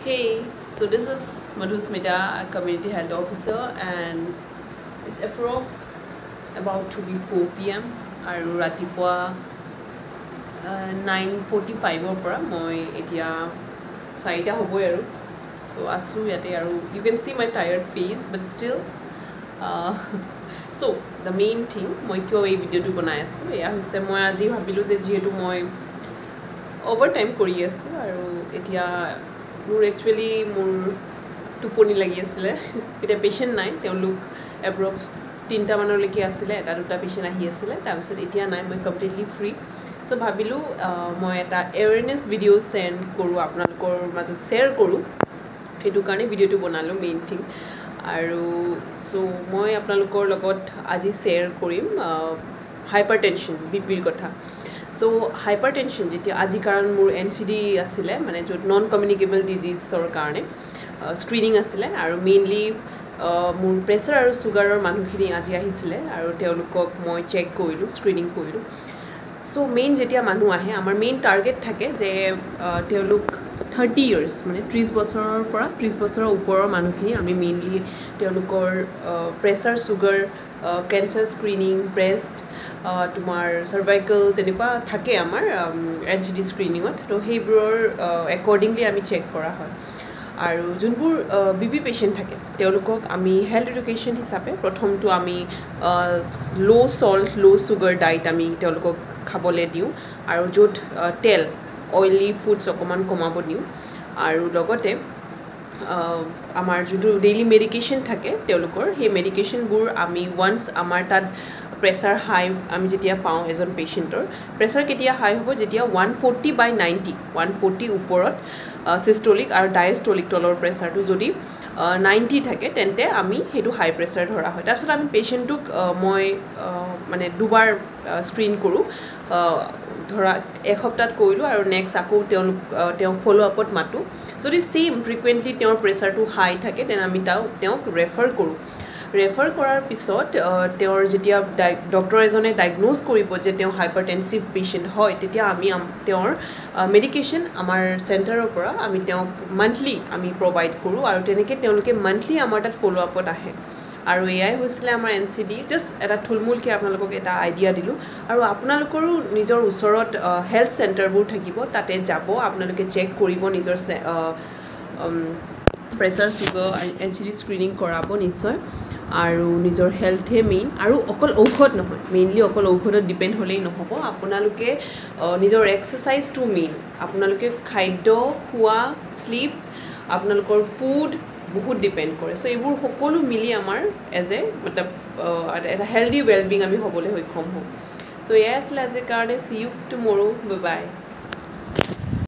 Hey, so this is Madhusmita, a community health officer, and it's approx about to be 4 p.m. আৰু ৰাতিপুৱা 9:45 পৰা মই এতিয়া 4টা হ'বই আৰু so আছোঁ ইয়াতে আৰু you can see my tired face but still so the main thing মই কিয় এই ভিডিঅ'টো বনাই আছোঁ এয়া হৈছে মই আজি ভাবিলোঁ যে যিহেতু মই overtime কৰি আছোঁ আৰু এতিয়া মোৰ একচুৱেলি মোৰ টোপনি লাগি আছিলে এতিয়া পেশেণ্ট নাই তেওঁলোক এপ্ৰক্স 3টা মানলৈকে আছিলে এটা দুটা পেশেণ্ট আহি আছিলে তাৰপিছত এতিয়া নাই মই কমপ্লিটলি ফ্ৰী সো ভাবিলোঁ মই এটা এৱেৰনেছ ভিডিঅ' চেণ্ড কৰোঁ আপোনালোকৰ মাজত শ্বেয়াৰ কৰোঁ সেইটো কাৰণে ভিডিঅ'টো বনালোঁ মেইন থিং আৰু সো মই আপোনালোকৰ লগত আজি শ্বেয়াৰ কৰিম হাইপাৰটেনশ্যন বিপিৰ কথা সো হাইপাৰটেনশ্যন যেতিয়া আজি কাৰণ মোৰ NCD আছিলে মানে য'ত নন কমিউনিকেবল ডিজিজৰ কাৰণে স্ক্ৰিনিং আছিলে আৰু মেইনলি মোৰ প্ৰেছাৰ আৰু চুগাৰৰ মানুহখিনি আজি আহিছিলে আৰু তেওঁলোকক মই চেক কৰিলোঁ স্ক্ৰিনিং কৰিলোঁ সো মেইন যেতিয়া মানুহ আহে আমাৰ মেইন টাৰ্গেট থাকে যে তেওঁলোক 30 years মানে 30 বছৰৰ পৰা 30 বছৰৰ ওপৰৰ মানুহখিনি আমি মেইনলি তেওঁলোকৰ pressure sugar cancer screening breast তোমাৰ সাৰ্ভাইকেল তেনেকুৱা থাকে আমাৰ NCD স্ক্ৰিনিঙত তো সেইবোৰৰ একৰ্ডিংলি আমি চেক কৰা হয় আৰু যোনবোৰ বিপি পেশেণ্ট থাকে তেওঁলোকক আমি হেল্থ এডুকেশ্যন হিচাপে প্ৰথমটো আমি লো সল্ট লো চুগাৰ ডায়েট আমি তেওঁলোকক খাবলৈ দিওঁ আৰু য'ত তেল অইলি ফুডছ অকণমান কমাব দিওঁ আৰু লগতে আমাৰ যোনটো ডেইলি মেডিকেশ্যন থাকে তেওঁলোকৰ সেই মেডিকেশ্যনবোৰ আমি ওৱান্স আমাৰ তাত প্ৰেছাৰ হাই আমি যেতিয়া পাওঁ এজন পেশেণ্টৰ প্ৰেছাৰ কেতিয়া হাই হ'ব যেতিয়া 140/90 140 ওপৰত চিষ্টলিক আৰু ডায়েষ্টলিক তলৰ প্ৰেছাৰটো যদি 90 থাকে তেন্তে আমি সেইটো হাই প্ৰেছাৰ ধৰা হয় তাৰপিছত আমি পেশেণ্টটোক মই মানে দুবাৰ স্ক্ৰিন কৰোঁ ধৰা এসপ্তাহত কৰিলোঁ আৰু নেক্সট আকৌ তেওঁক ফ'ল' আপত মাতোঁ যদি ছেইম ফ্ৰিকুৱেণ্টলি তেওঁৰ প্ৰেছাৰটো হাই থাকে তেনে আমি তেওঁক ৰেফাৰ কৰোঁ ৰেফাৰ কৰাৰ পিছত তেওঁৰ যেতিয়া ডক্টৰ এজনে ডায়েগন'জ কৰিব যে তেওঁ হাইপাৰটেনছিভ পেশেণ্ট হয় তেতিয়া আমি তেওঁৰ মেডিকেশ্যন আমাৰ চেণ্টাৰৰ পৰা আমি তেওঁক মান্থলি আমি প্ৰভাইড কৰোঁ আৰু তেনেকৈ তেওঁলোকে মান্থলি আমাৰ তাত ফ'ল' আপত আহে আৰু এয়াই হৈছিলে আমাৰ NCD জাষ্ট এটা থুলমূলকৈ আপোনালোকক এটা আইডিয়া দিলোঁ আৰু আপোনালোকৰো নিজৰ ওচৰত হেল্থ চেণ্টাৰবোৰ থাকিব তাতে যাব আপোনালোকে চেক কৰিব নিজৰ প্ৰেছাৰ চুগাৰ NCD স্ক্ৰিনিং কৰাব নিশ্চয় আৰু নিজৰ হেল্থে মেইন আৰু অকল ঔষধ নহয় মেইনলি অকল ঔষধত ডিপেণ্ড হ'লেই নহ'ব আপোনালোকে নিজৰ এক্সাৰচাইজটো মেইন আপোনালোকে খাদ্য খোৱা শ্লিপ আপোনালোকৰ ফুড বহুত ডিপেণ্ড কৰে সো এইবোৰ সকলো মিলি আমাৰ এজ এ মতলব এটা হেল্ডি ৱেলবিং আমি হ'বলৈ সক্ষম হওঁ সো এয়াই আছিলে আজিৰ কাৰণে চি ইউ টুমৰো বাই বাই